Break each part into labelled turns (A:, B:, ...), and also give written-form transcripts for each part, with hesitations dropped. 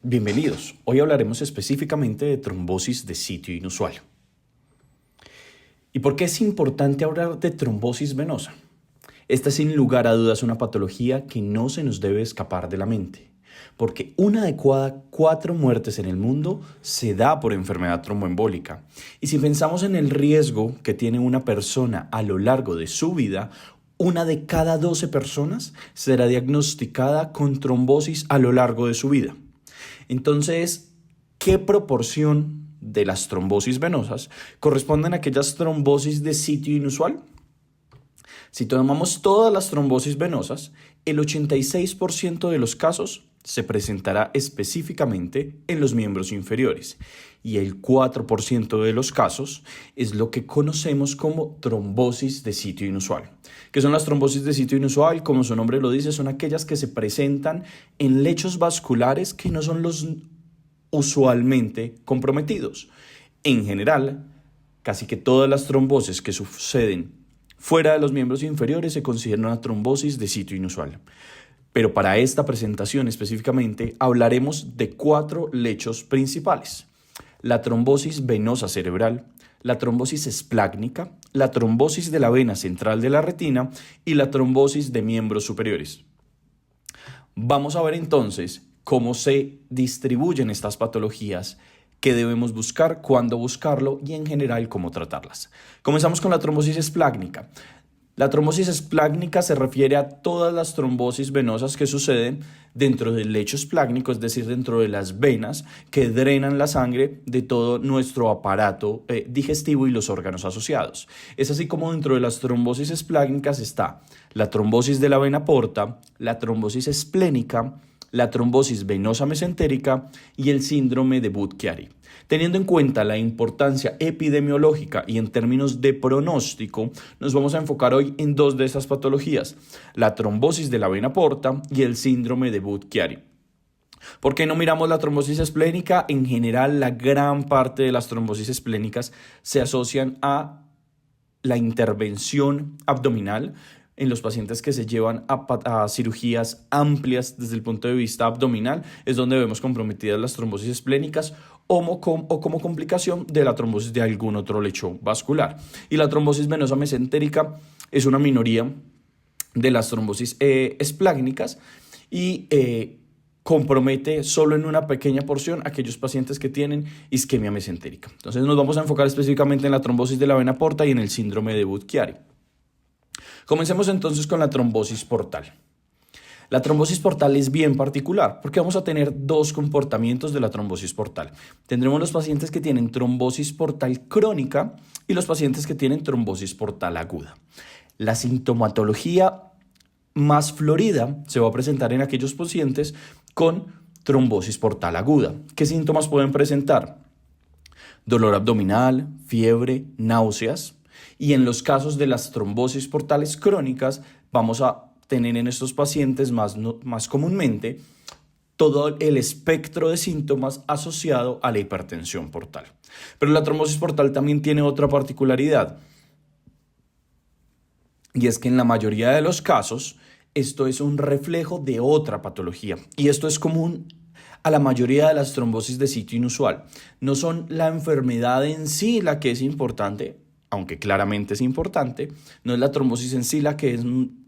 A: Bienvenidos. Hoy hablaremos específicamente de trombosis de sitio inusual. ¿Y por qué es importante hablar de trombosis venosa? Esta es sin lugar a dudas una patología que no se nos debe escapar de la mente, porque una de cada 4 muertes en el mundo se da por enfermedad tromboembólica. Y si pensamos en el riesgo que tiene una persona a lo largo de su vida, una de cada 12 personas será diagnosticada con trombosis a lo largo de su vida. Entonces, ¿qué proporción de las trombosis venosas corresponden a aquellas trombosis de sitio inusual? Si tomamos todas las trombosis venosas, el 86% de los casos se presentará específicamente en los miembros inferiores y el 4% de los casos es lo que conocemos como trombosis de sitio inusual. ¿Qué son las trombosis de sitio inusual? Como su nombre lo dice, son aquellas que se presentan en lechos vasculares que no son los usualmente comprometidos. En general, casi que todas las trombosis que suceden fuera de los miembros inferiores se consideran una trombosis de sitio inusual. Pero para esta presentación específicamente hablaremos de 4 lechos principales: la trombosis venosa cerebral, la trombosis esplácnica, la trombosis de la vena central de la retina y la trombosis de miembros superiores. Vamos a ver entonces cómo se distribuyen estas patologías, qué debemos buscar, cuándo buscarlo y en general cómo tratarlas. Comenzamos con la trombosis esplácnica. La trombosis esplácnica se refiere a todas las trombosis venosas que suceden dentro del lecho esplácnico, es decir, dentro de las venas que drenan la sangre de todo nuestro aparato digestivo y los órganos asociados. Es así como dentro de las trombosis esplácnicas está la trombosis de la vena porta, la trombosis esplénica, la trombosis venosa mesentérica y el síndrome de Budd-Chiari. Teniendo en cuenta la importancia epidemiológica y en términos de pronóstico, nos vamos a enfocar hoy en 2 de esas patologías: la trombosis de la vena porta y el síndrome de Budd-Chiari. ¿Por qué no miramos la trombosis esplénica? En general, la gran parte de las trombosis esplénicas se asocian a la intervención abdominal en los pacientes que se llevan a cirugías amplias desde el punto de vista abdominal. Es donde vemos comprometidas las trombosis esplénicas o como complicación de la trombosis de algún otro lecho vascular. Y la trombosis venosa mesentérica es una minoría de las trombosis esplácnicas y compromete solo en una pequeña porción a aquellos pacientes que tienen isquemia mesentérica. Entonces nos vamos a enfocar específicamente en la trombosis de la vena porta y en el síndrome de Budd-Chiari. Comencemos entonces con la trombosis portal. La trombosis portal es bien particular porque vamos a tener 2 comportamientos de la trombosis portal. Tendremos los pacientes que tienen trombosis portal crónica y los pacientes que tienen trombosis portal aguda. La sintomatología más florida se va a presentar en aquellos pacientes con trombosis portal aguda. ¿Qué síntomas pueden presentar? Dolor abdominal, fiebre, náuseas. Y en los casos de las trombosis portales crónicas vamos a tener en estos pacientes más comúnmente todo el espectro de síntomas asociado a la hipertensión portal. Pero la trombosis portal también tiene otra particularidad, y es que en la mayoría de los casos esto es un reflejo de otra patología, y esto es común a la mayoría de las trombosis de sitio inusual. No son la enfermedad en sí la que es importante, aunque claramente es importante, no es la trombosis en sí la que es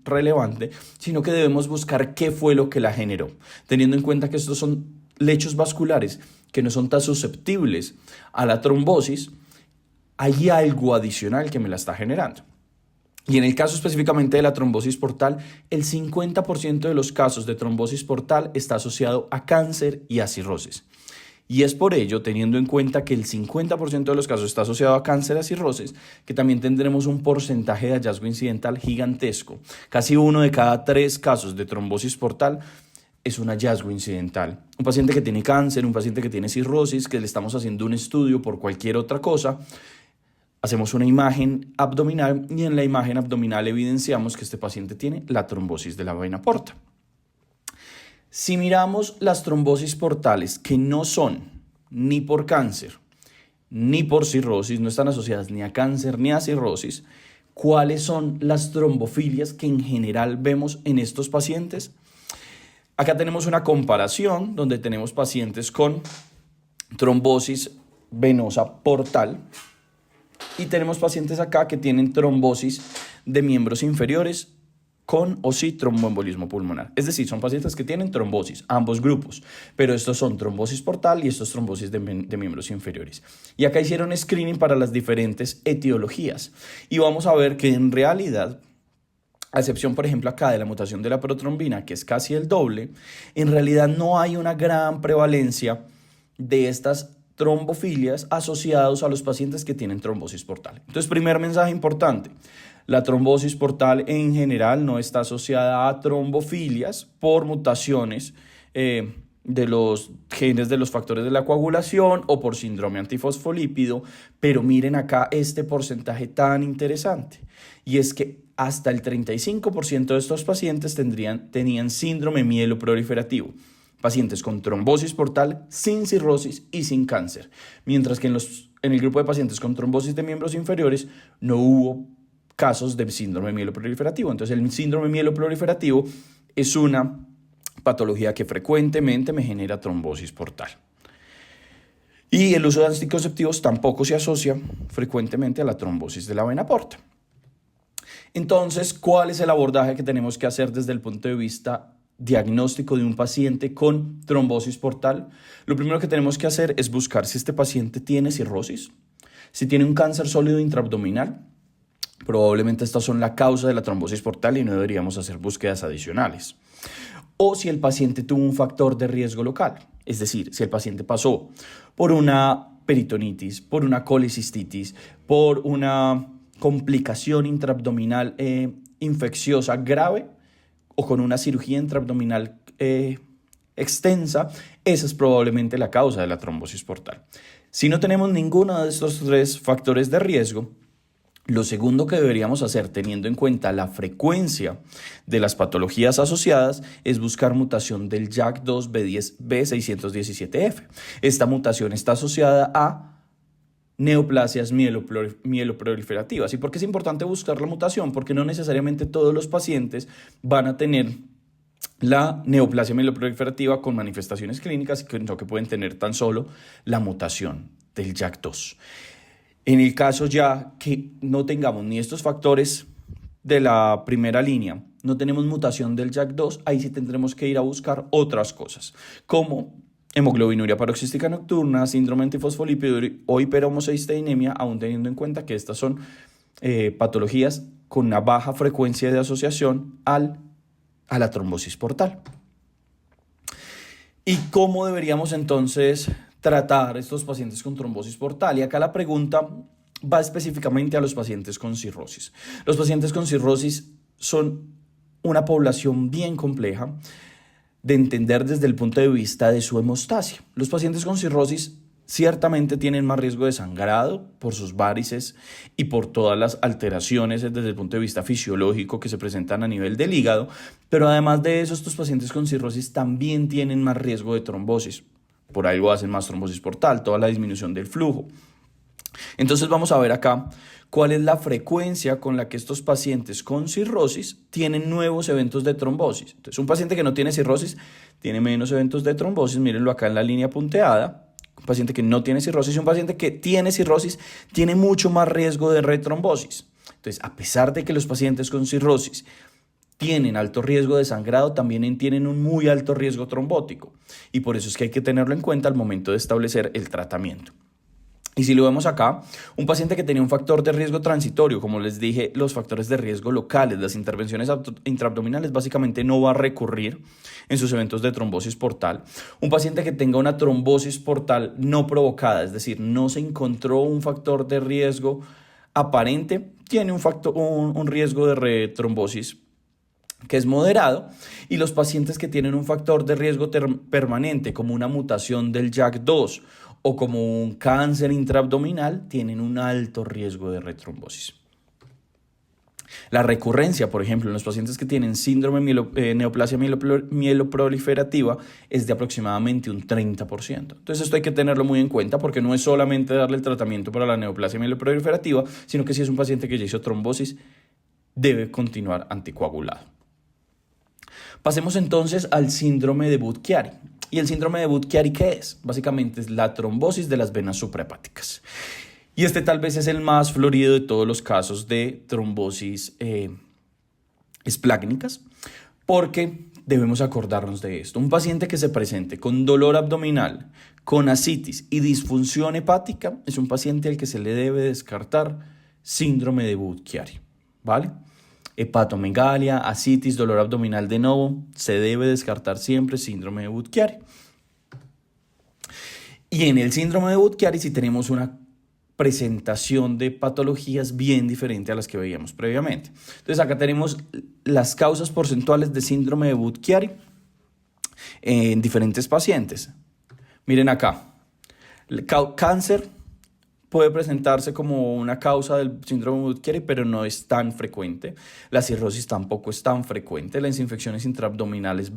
A: relevante, sino que debemos buscar qué fue lo que la generó, teniendo en cuenta que estos son lechos vasculares que no son tan susceptibles a la trombosis. Hay algo adicional que me la está generando. Y en el caso específicamente de la trombosis portal, el 50% de los casos de trombosis portal está asociado a cáncer y a cirrosis. Y es por ello, teniendo en cuenta que el 50% de los casos está asociado a cáncer y cirrosis, que también tendremos un porcentaje de hallazgo incidental gigantesco. Casi 1 de cada 3 casos de trombosis portal es un hallazgo incidental. Un paciente que tiene cáncer, un paciente que tiene cirrosis, que le estamos haciendo un estudio por cualquier otra cosa, hacemos una imagen abdominal y en la imagen abdominal evidenciamos que este paciente tiene la trombosis de la vena porta. Si miramos las trombosis portales que no son ni por cáncer ni por cirrosis, no están asociadas ni a cáncer ni a cirrosis, ¿cuáles son las trombofilias que en general vemos en estos pacientes? Acá tenemos una comparación donde tenemos pacientes con trombosis venosa portal y tenemos pacientes acá que tienen trombosis de miembros inferiores con o sin tromboembolismo pulmonar. Es decir, son pacientes que tienen trombosis, ambos grupos, pero estos son trombosis portal y estos trombosis de miembros inferiores. Y acá hicieron screening para las diferentes etiologías y vamos a ver que en realidad, a excepción, por ejemplo, acá de la mutación de la protrombina, que es casi el doble, en realidad no hay una gran prevalencia de estas trombofilias asociados a los pacientes que tienen trombosis portal. Entonces, primer mensaje importante, la trombosis portal en general no está asociada a trombofilias por mutaciones de los genes de los factores de la coagulación o por síndrome antifosfolípido, pero miren acá este porcentaje tan interesante, y es que hasta el 35% de estos pacientes tenían síndrome mieloproliferativo, pacientes con trombosis portal, sin cirrosis y sin cáncer, mientras que en el grupo de pacientes con trombosis de miembros inferiores no hubo casos de síndrome mieloproliferativo. Entonces el síndrome mieloproliferativo es una patología que frecuentemente me genera trombosis portal. Y el uso de anticonceptivos tampoco se asocia frecuentemente a la trombosis de la vena porta. Entonces, ¿cuál es el abordaje que tenemos que hacer desde el punto de vista diagnóstico de un paciente con trombosis portal? Lo primero que tenemos que hacer es buscar si este paciente tiene cirrosis, si tiene un cáncer sólido intraabdominal. Probablemente estas son la causa de la trombosis portal y no deberíamos hacer búsquedas adicionales. O si el paciente tuvo un factor de riesgo local, es decir, si el paciente pasó por una peritonitis, por una colicistitis, por una complicación intraabdominal infecciosa grave o con una cirugía intraabdominal extensa, esa es probablemente la causa de la trombosis portal. Si no tenemos ninguno de estos tres factores de riesgo, lo segundo que deberíamos hacer, teniendo en cuenta la frecuencia de las patologías asociadas, es buscar mutación del JAK2 B617F. Esta mutación está asociada a neoplasias mieloproliferativas. ¿Y por qué es importante buscar la mutación? Porque no necesariamente todos los pacientes van a tener la neoplasia mieloproliferativa con manifestaciones clínicas, sino que pueden tener tan solo la mutación del JAK2. En el caso ya que no tengamos ni estos factores de la primera línea, no tenemos mutación del JAK2, ahí sí tendremos que ir a buscar otras cosas, como hemoglobinuria paroxística nocturna, síndrome antifosfolípido o hiperhomocisteinemia, aún teniendo en cuenta que estas son patologías con una baja frecuencia de asociación a la trombosis portal. ¿Y cómo deberíamos entonces tratar estos pacientes con trombosis portal? Y acá la pregunta va específicamente a los pacientes con cirrosis. Los pacientes con cirrosis son una población bien compleja de entender desde el punto de vista de su hemostasia. Los pacientes con cirrosis ciertamente tienen más riesgo de sangrado por sus várices y por todas las alteraciones desde el punto de vista fisiológico que se presentan a nivel del hígado, pero además de eso, estos pacientes con cirrosis también tienen más riesgo de trombosis. Por algo hacen más trombosis portal, toda la disminución del flujo. Entonces vamos a ver acá cuál es la frecuencia con la que estos pacientes con cirrosis tienen nuevos eventos de trombosis. Entonces un paciente que no tiene cirrosis tiene menos eventos de trombosis, mírenlo acá en la línea punteada. Un paciente que no tiene cirrosis y un paciente que tiene cirrosis tiene mucho más riesgo de retrombosis. Entonces, a pesar de que los pacientes con cirrosis tienen alto riesgo de sangrado, también tienen un muy alto riesgo trombótico. Y por eso es que hay que tenerlo en cuenta al momento de establecer el tratamiento. Y si lo vemos acá, un paciente que tenía un factor de riesgo transitorio, como les dije, los factores de riesgo locales, las intervenciones intraabdominales, básicamente no va a recurrir en sus eventos de trombosis portal. Un paciente que tenga una trombosis portal no provocada, es decir, no se encontró un factor de riesgo aparente, tiene un riesgo de retrombosis que es moderado, y los pacientes que tienen un factor de riesgo permanente, como una mutación del JAK2 o como un cáncer intraabdominal, tienen un alto riesgo de retrombosis. La recurrencia, por ejemplo, en los pacientes que tienen síndrome neoplasia mieloproliferativa es de aproximadamente un 30%. Entonces esto hay que tenerlo muy en cuenta porque no es solamente darle el tratamiento para la neoplasia mieloproliferativa, sino que si es un paciente que ya hizo trombosis, debe continuar anticoagulado. Pasemos entonces al síndrome de Budd-Chiari. ¿Y el síndrome de Budd-Chiari qué es? Básicamente es la trombosis de las venas suprahepáticas. Y este tal vez es el más florido de todos los casos de trombosis esplácnicas, porque debemos acordarnos de esto. Un paciente que se presente con dolor abdominal, con ascitis y disfunción hepática es un paciente al que se le debe descartar síndrome de Budd-Chiari, ¿vale? Hepatomegalia, ascitis, dolor abdominal de nuevo, se debe descartar siempre síndrome de Budd-Chiari. Y en el síndrome de Budd-Chiari sí tenemos una presentación de patologías bien diferente a las que veíamos previamente. Entonces acá tenemos las causas porcentuales de síndrome de Budd-Chiari en diferentes pacientes. Miren acá, el cáncer puede presentarse como una causa del síndrome de Budd-Chiari, pero no es tan frecuente. La cirrosis tampoco es tan frecuente. Las infecciones intraabdominales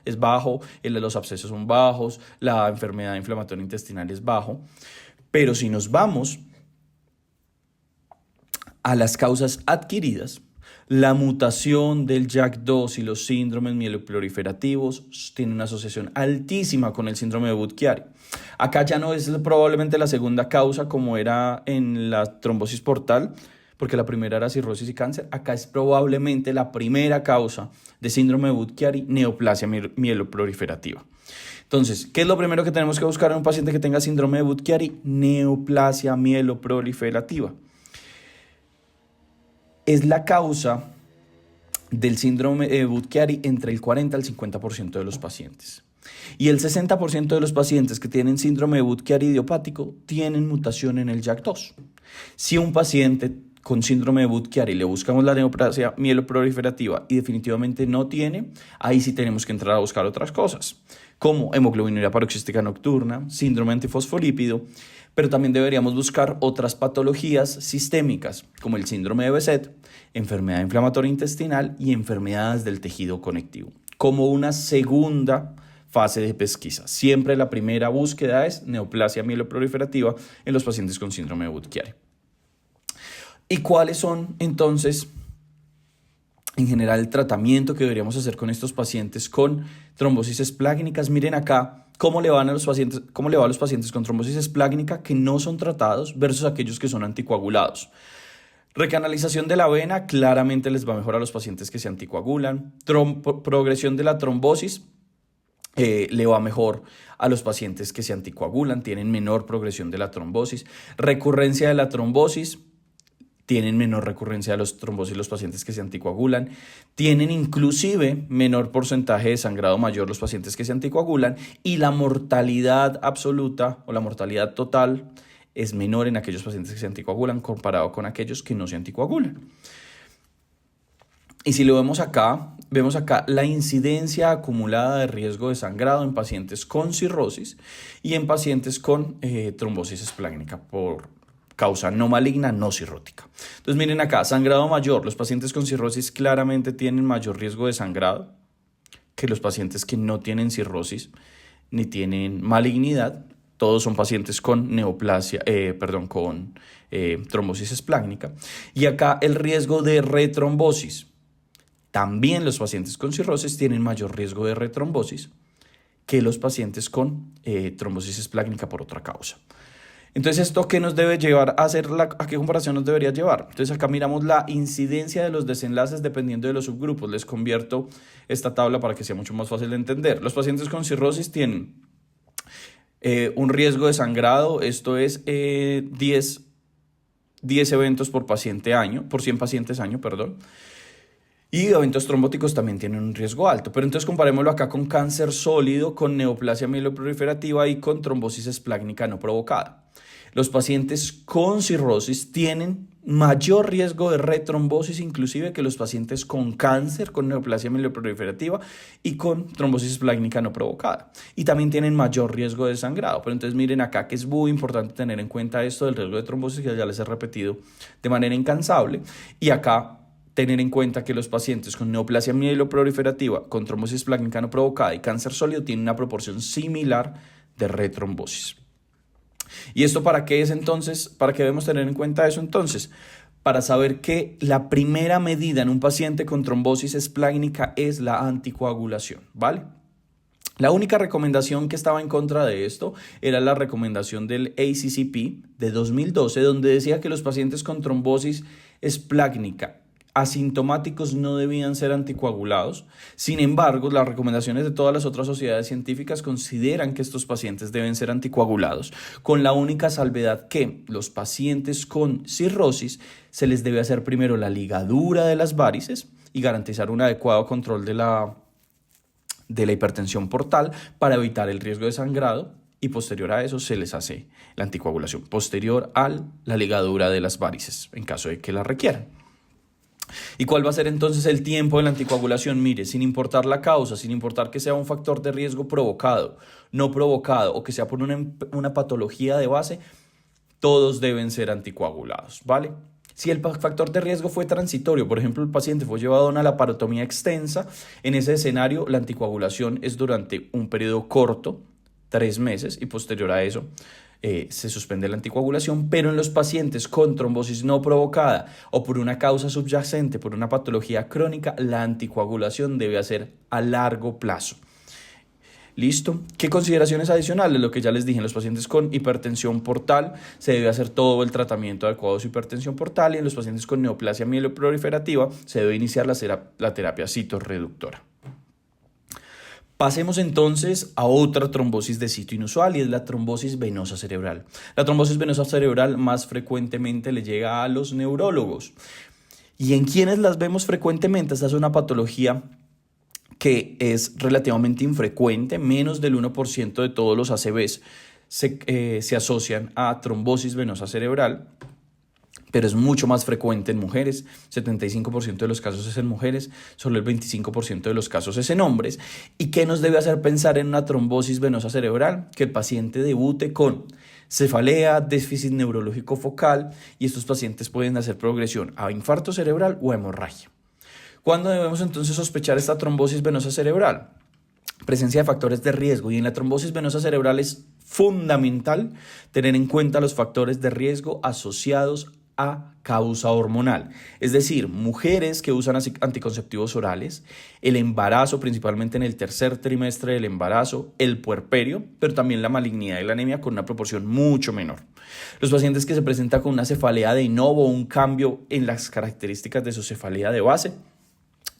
A: es bajo, el de los abscesos son bajos, la enfermedad inflamatoria intestinal es bajo. Pero si nos vamos a las causas adquiridas, la mutación del JAK2 y los síndromes mieloproliferativos tienen una asociación altísima con el síndrome de Budd-Chiari. Acá ya no es probablemente la segunda causa como era en la trombosis portal, porque la primera era cirrosis y cáncer. Acá es probablemente la primera causa de síndrome de Budd-Chiari, neoplasia mieloproliferativa. Entonces, ¿qué es lo primero que tenemos que buscar en un paciente que tenga síndrome de Budd-Chiari? Neoplasia mieloproliferativa. Es la causa del síndrome de Budd-Chiari entre el 40 al 50% de los pacientes. Y el 60% de los pacientes que tienen síndrome de Budd-Chiari idiopático tienen mutación en el JAK2. Si un paciente con síndrome de Budd-Chiari le buscamos la neoplasia mieloproliferativa y definitivamente no tiene, ahí sí tenemos que entrar a buscar otras cosas, como hemoglobinuria paroxística nocturna, síndrome antifosfolípido, pero también deberíamos buscar otras patologías sistémicas, como el síndrome de Behçet, enfermedad inflamatoria intestinal y enfermedades del tejido conectivo, como una segunda fase de pesquisa. Siempre la primera búsqueda es neoplasia mieloproliferativa en los pacientes con síndrome de Budd-Chiari. ¿Y cuáles son entonces, en general, el tratamiento que deberíamos hacer con estos pacientes con trombosis esplácnicas? Miren acá cómo le va a los pacientes con trombosis esplácnica que no son tratados versus aquellos que son anticoagulados. Recanalización de la vena claramente les va mejor a los pacientes que se anticoagulan. Progresión de la trombosis le va mejor a los pacientes que se anticoagulan, tienen menor progresión de la trombosis. Recurrencia de la trombosis, tienen menor recurrencia de los trombosis los pacientes que se anticoagulan, tienen inclusive menor porcentaje de sangrado mayor los pacientes que se anticoagulan, y la mortalidad absoluta o la mortalidad total es menor en aquellos pacientes que se anticoagulan comparado con aquellos que no se anticoagulan. Y si lo vemos acá la incidencia acumulada de riesgo de sangrado en pacientes con cirrosis y en pacientes con trombosis esplácnica por causa no maligna, no cirrótica. Entonces miren acá, sangrado mayor. Los pacientes con cirrosis claramente tienen mayor riesgo de sangrado que los pacientes que no tienen cirrosis ni tienen malignidad. Todos son pacientes con trombosis esplácnica. Y acá el riesgo de retrombosis. También los pacientes con cirrosis tienen mayor riesgo de retrombosis que los pacientes con trombosis esplácnica por otra causa. Entonces, ¿esto qué nos debe llevar a hacer? ¿A qué comparación nos debería llevar? Entonces, acá miramos la incidencia de los desenlaces dependiendo de los subgrupos. Les convierto esta tabla para que sea mucho más fácil de entender. Los pacientes con cirrosis tienen un riesgo de sangrado, esto es 10 eventos por 100 pacientes año, Y eventos trombóticos también tienen un riesgo alto. Pero entonces comparémoslo acá con cáncer sólido, con neoplasia mieloproliferativa y con trombosis esplácnica no provocada. Los pacientes con cirrosis tienen mayor riesgo de retrombosis inclusive que los pacientes con cáncer, con neoplasia mieloproliferativa y con trombosis esplácnica no provocada. Y también tienen mayor riesgo de sangrado. Pero entonces miren acá que es muy importante tener en cuenta esto del riesgo de trombosis, que ya les he repetido de manera incansable. Y acá tener en cuenta que los pacientes con neoplasia mieloproliferativa, con trombosis esplácnica no provocada y cáncer sólido tienen una proporción similar de retrombosis. ¿Y esto para qué es entonces? ¿Para qué debemos tener en cuenta eso entonces? para saber que la primera medida en un paciente con trombosis esplácnica es la anticoagulación, ¿vale? La única recomendación que estaba en contra de esto era la recomendación del ACCP de 2012, donde decía que los pacientes con trombosis esplácnica asintomáticos no debían ser anticoagulados. Sin embargo, las recomendaciones de todas las otras sociedades científicas consideran que estos pacientes deben ser anticoagulados, con la única salvedad que los pacientes con cirrosis se les debe hacer primero la ligadura de las varices y garantizar un adecuado control de la hipertensión portal para evitar el riesgo de sangrado, y posterior a eso se les hace la anticoagulación, posterior a la ligadura de las varices, en caso de que la requieran. ¿Y cuál va a ser entonces el tiempo de la anticoagulación? Mire, sin importar la causa, sin importar que sea un factor de riesgo provocado, no provocado o que sea por una patología de base, todos deben ser anticoagulados, ¿vale? Si el factor de riesgo fue transitorio, por ejemplo, el paciente fue llevado a una laparotomía extensa, en ese escenario la anticoagulación es durante un periodo corto, 3 meses, y posterior a eso se suspende la anticoagulación, pero en los pacientes con trombosis no provocada o por una causa subyacente, por una patología crónica, la anticoagulación debe hacer a largo plazo. ¿Listo? ¿Qué consideraciones adicionales? Lo que ya les dije, en los pacientes con hipertensión portal se debe hacer todo el tratamiento adecuado de su hipertensión portal, y en los pacientes con neoplasia mieloproliferativa se debe iniciar la terapia citorreductora. Pasemos entonces a otra trombosis de sitio inusual, y es la trombosis venosa cerebral. La trombosis venosa cerebral más frecuentemente le llega a los neurólogos. ¿Y en quiénes las vemos frecuentemente? Esta es una patología que es relativamente infrecuente, menos del 1% de todos los ACVs se asocian a trombosis venosa cerebral, pero es mucho más frecuente en mujeres. 75% de los casos es en mujeres, solo el 25% de los casos es en hombres. ¿Y qué nos debe hacer pensar en una trombosis venosa cerebral? Que el paciente debute con cefalea, déficit neurológico focal, y estos pacientes pueden hacer progresión a infarto cerebral o a hemorragia. ¿Cuándo debemos entonces sospechar esta trombosis venosa cerebral? Presencia de factores de riesgo, y en la trombosis venosa cerebral es fundamental tener en cuenta los factores de riesgo asociados a causa hormonal, es decir, mujeres que usan anticonceptivos orales, el embarazo, principalmente en el tercer trimestre del embarazo, el puerperio, pero también la malignidad y la anemia con una proporción mucho menor. Los pacientes que se presentan con una cefalea de novo o un cambio en las características de su cefalea de base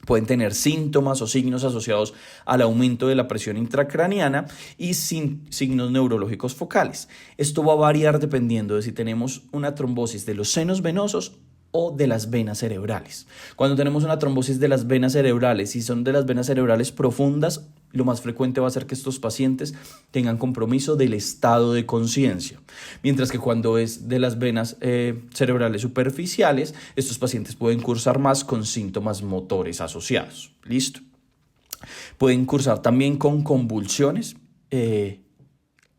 A: pueden tener síntomas o signos asociados al aumento de la presión intracraniana y signos neurológicos focales. Esto va a variar dependiendo de si tenemos una trombosis de los senos venosos o de las venas cerebrales. Cuando tenemos una trombosis de las venas cerebrales y son de las venas cerebrales profundas, lo más frecuente va a ser que estos pacientes tengan compromiso del estado de conciencia. Mientras que cuando es de las venas cerebrales superficiales, estos pacientes pueden cursar más con síntomas motores asociados. ¿Listo? Pueden cursar también con convulsiones,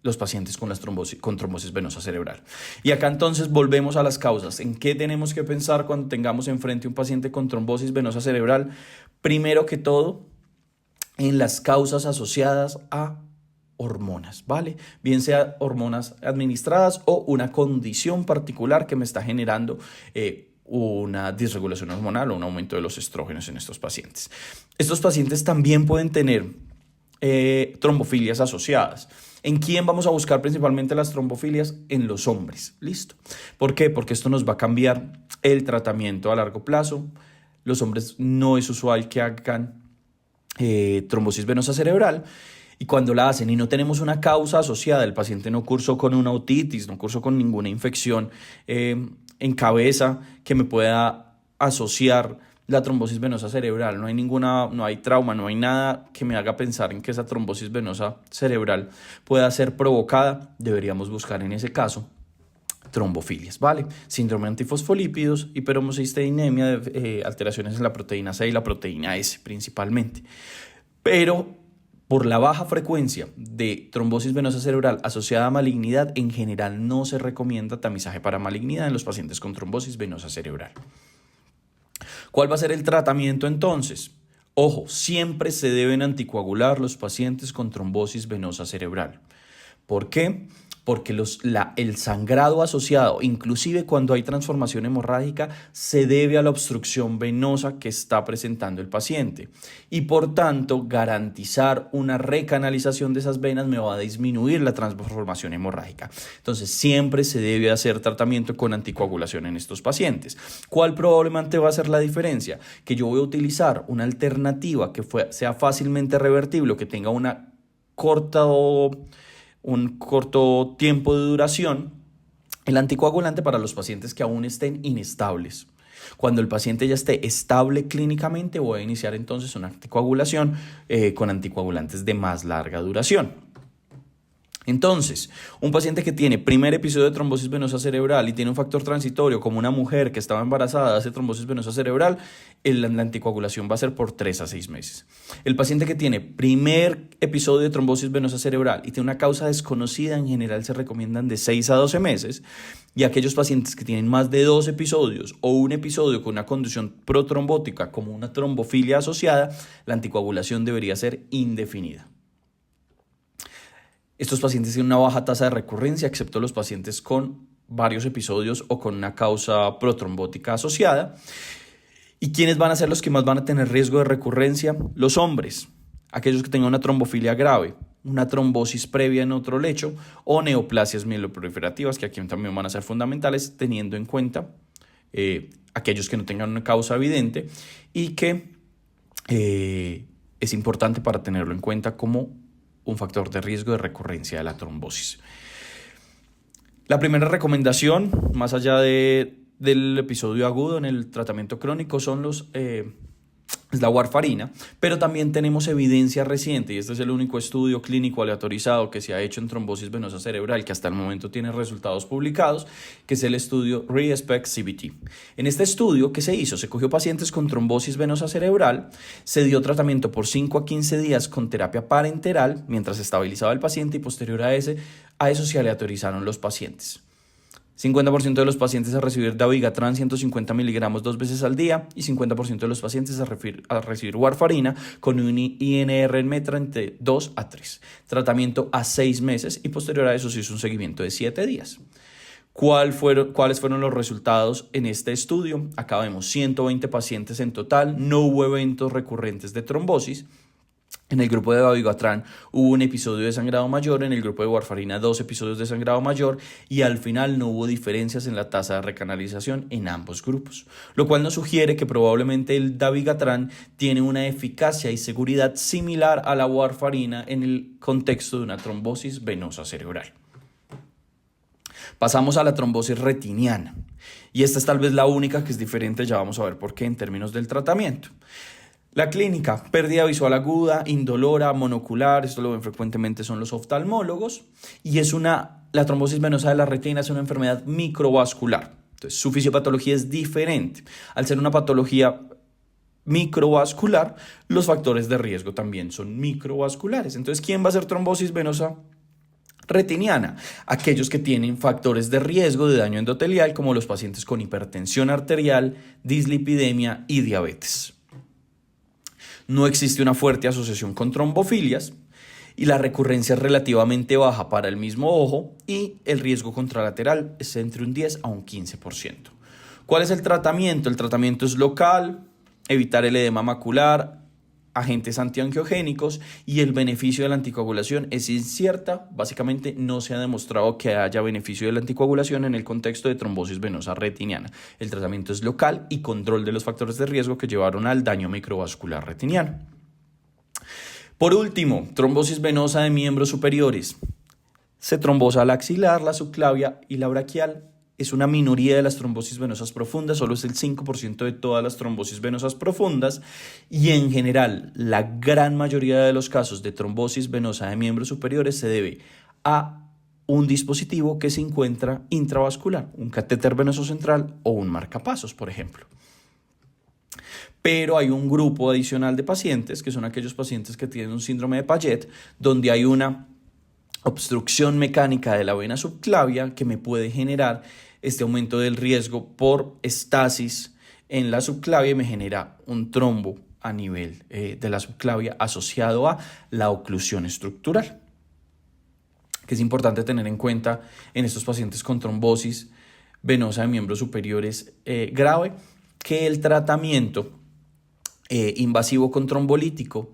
A: los pacientes con trombosis venosa cerebral. Y acá entonces volvemos a las causas. ¿En qué tenemos que pensar cuando tengamos enfrente un paciente con trombosis venosa cerebral? Primero que todo, en las causas asociadas a hormonas, ¿vale? Bien sea hormonas administradas o una condición particular que me está generando una disregulación hormonal o un aumento de los estrógenos en estos pacientes. Estos pacientes también pueden tener trombofilias asociadas. ¿En quién vamos a buscar principalmente las trombofilias? En los hombres. ¿Listo? ¿Por qué? Porque esto nos va a cambiar el tratamiento a largo plazo. Los hombres no es usual que hagan trombosis venosa cerebral, y cuando la hacen y no tenemos una causa asociada, el paciente no cursó con una otitis, no cursó con ninguna infección en cabeza que me pueda asociar la trombosis venosa cerebral, no hay trauma, no hay nada que me haga pensar en que esa trombosis venosa cerebral pueda ser provocada, deberíamos buscar en ese caso trombofilias, ¿vale? Síndrome de antifosfolípidos, hiperhomocisteinemia, alteraciones en la proteína C y la proteína S principalmente. Pero por la baja frecuencia de trombosis venosa cerebral asociada a malignidad, en general no se recomienda tamizaje para malignidad en los pacientes con trombosis venosa cerebral. ¿Cuál va a ser el tratamiento entonces? Ojo, siempre se deben anticoagular los pacientes con trombosis venosa cerebral. ¿Por qué? porque el sangrado asociado, inclusive cuando hay transformación hemorrágica, se debe a la obstrucción venosa que está presentando el paciente. Y por tanto, garantizar una recanalización de esas venas me va a disminuir la transformación hemorrágica. Entonces, siempre se debe hacer tratamiento con anticoagulación en estos pacientes. ¿Cuál probablemente va a ser la diferencia? Que yo voy a utilizar una alternativa que sea fácilmente revertible, que tenga un corto tiempo de duración, el anticoagulante para los pacientes que aún estén inestables. Cuando el paciente ya esté estable clínicamente, voy a iniciar entonces una anticoagulación con anticoagulantes de más larga duración. Entonces, un paciente que tiene primer episodio de trombosis venosa cerebral y tiene un factor transitorio, como una mujer que estaba embarazada, hace trombosis venosa cerebral, la anticoagulación va a ser por 3 a 6 meses. El paciente que tiene primer episodio de trombosis venosa cerebral y tiene una causa desconocida, en general se recomiendan de 6 a 12 meses. Y aquellos pacientes que tienen más de 2 episodios o un episodio con una condición protrombótica, como una trombofilia asociada, la anticoagulación debería ser indefinida. Estos pacientes tienen una baja tasa de recurrencia, excepto los pacientes con varios episodios o con una causa protrombótica asociada. ¿Y quiénes van a ser los que más van a tener riesgo de recurrencia? Los hombres, aquellos que tengan una trombofilia grave, una trombosis previa en otro lecho o neoplasias mieloproliferativas, que aquí también van a ser fundamentales, teniendo en cuenta aquellos que no tengan una causa evidente y que es importante para tenerlo en cuenta como un factor de riesgo de recurrencia de la trombosis. La primera recomendación, más allá del episodio agudo en el tratamiento crónico, es la warfarina, pero también tenemos evidencia reciente, y este es el único estudio clínico aleatorizado que se ha hecho en trombosis venosa cerebral que hasta el momento tiene resultados publicados, que es el estudio ReSPECT-CVT. En este estudio, ¿qué se hizo? Se cogió pacientes con trombosis venosa cerebral, se dio tratamiento por 5 a 15 días con terapia parenteral mientras se estabilizaba el paciente, y posterior a eso se aleatorizaron los pacientes. 50% de los pacientes a recibir dabigatran 150 miligramos 2 veces al día y 50% de los pacientes a recibir warfarina con un INR en metra entre 2 a 3. Tratamiento a 6 meses y posterior a eso se hizo un seguimiento de 7 días. ¿Cuáles fueron los resultados en este estudio? Acá vemos 120 pacientes en total, no hubo eventos recurrentes de trombosis. En el grupo de dabigatran hubo un episodio de sangrado mayor, en el grupo de warfarina 2 episodios de sangrado mayor, y al final no hubo diferencias en la tasa de recanalización en ambos grupos, lo cual nos sugiere que probablemente el dabigatran tiene una eficacia y seguridad similar a la warfarina en el contexto de una trombosis venosa cerebral. Pasamos a la trombosis retiniana, y esta es tal vez la única que es diferente, ya vamos a ver por qué en términos del tratamiento. La clínica, pérdida visual aguda, indolora, monocular, esto lo ven frecuentemente son los oftalmólogos, y la trombosis venosa de la retina es una enfermedad microvascular. Entonces, su fisiopatología es diferente. Al ser una patología microvascular, los factores de riesgo también son microvasculares. Entonces, ¿quién va a hacer trombosis venosa retiniana? Aquellos que tienen factores de riesgo de daño endotelial, como los pacientes con hipertensión arterial, dislipidemia y diabetes. No existe una fuerte asociación con trombofilias y la recurrencia es relativamente baja para el mismo ojo y el riesgo contralateral es entre un 10 a un 15%. ¿Cuál es el tratamiento? El tratamiento es local, evitar el edema macular, agentes antiangiogénicos, y el beneficio de la anticoagulación es incierta. Básicamente no se ha demostrado que haya beneficio de la anticoagulación en el contexto de trombosis venosa retiniana. El tratamiento es local y control de los factores de riesgo que llevaron al daño microvascular retiniano. Por último, trombosis venosa de miembros superiores. Se trombosa la axilar, la subclavia y la braquial. Es una minoría de las trombosis venosas profundas, solo es el 5% de todas las trombosis venosas profundas, y en general la gran mayoría de los casos de trombosis venosa de miembros superiores se debe a un dispositivo que se encuentra intravascular, un catéter venoso central o un marcapasos, por ejemplo. Pero hay un grupo adicional de pacientes, que son aquellos pacientes que tienen un síndrome de Paget, donde hay una obstrucción mecánica de la vena subclavia que me puede generar este aumento del riesgo por estasis en la subclavia y me genera un trombo a nivel de la subclavia asociado a la oclusión estructural. que es importante tener en cuenta en estos pacientes con trombosis venosa de miembros superiores grave, que el tratamiento invasivo con trombolítico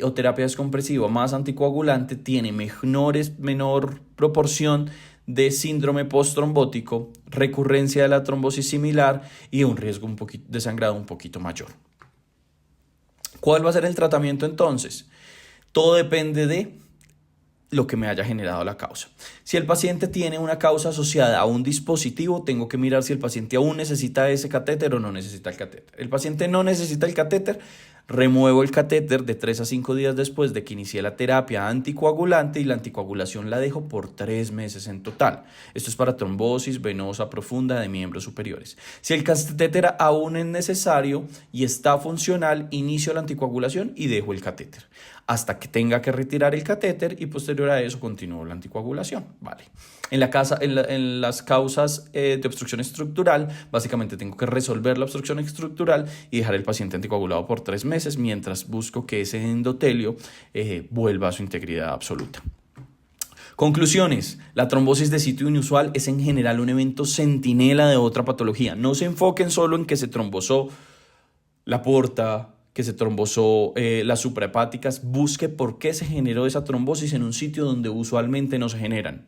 A: o terapia descompresiva más anticoagulante tiene menor proporción de síndrome posttrombótico, recurrencia de la trombosis similar y un riesgo de sangrado un poquito mayor. ¿Cuál va a ser el tratamiento entonces? Todo depende de lo que me haya generado la causa. Si el paciente tiene una causa asociada a un dispositivo, tengo que mirar si el paciente aún necesita ese catéter o no necesita el catéter. El paciente no necesita el catéter, remuevo el catéter de 3 a 5 días después de que inicié la terapia anticoagulante y la anticoagulación la dejo por 3 meses en total. Esto es para trombosis venosa profunda de miembros superiores. Si el catéter aún es necesario y está funcional, inicio la anticoagulación y dejo el catéter hasta que tenga que retirar el catéter y posterior a eso continúo la anticoagulación. Vale. En las causas de obstrucción estructural, básicamente tengo que resolver la obstrucción estructural y dejar el paciente anticoagulado por 3 meses mientras busco que ese endotelio vuelva a su integridad absoluta. Conclusiones. La trombosis de sitio inusual es en general un evento centinela de otra patología. No se enfoquen solo en que se trombosó la porta, que se trombosó las suprahepáticas. Busque por qué se generó esa trombosis en un sitio donde usualmente no se generan.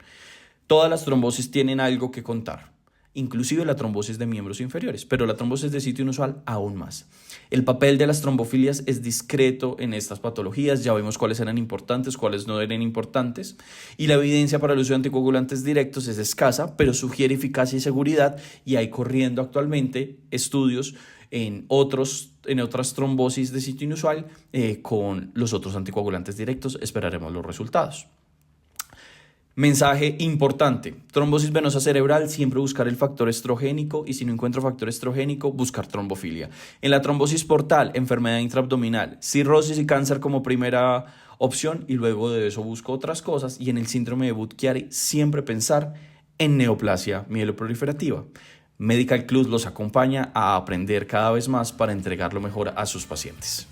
A: Todas las trombosis tienen algo que contar, inclusive la trombosis de miembros inferiores, pero la trombosis de sitio inusual aún más. El papel de las trombofilias es discreto en estas patologías, ya vimos cuáles eran importantes, cuáles no eran importantes, y la evidencia para el uso de anticoagulantes directos es escasa, pero sugiere eficacia y seguridad, y hay corriendo actualmente estudios en otras trombosis de sitio inusual con los otros anticoagulantes directos. Esperaremos los resultados. Mensaje importante: trombosis venosa cerebral, siempre buscar el factor estrogénico y si no encuentro factor estrogénico, buscar trombofilia. En la trombosis portal, enfermedad intraabdominal, cirrosis y cáncer como primera opción y luego de eso busco otras cosas, y en el síndrome de Budd-Chiari siempre pensar en neoplasia mieloproliferativa. Medical Club los acompaña a aprender cada vez más para entregar lo mejor a sus pacientes.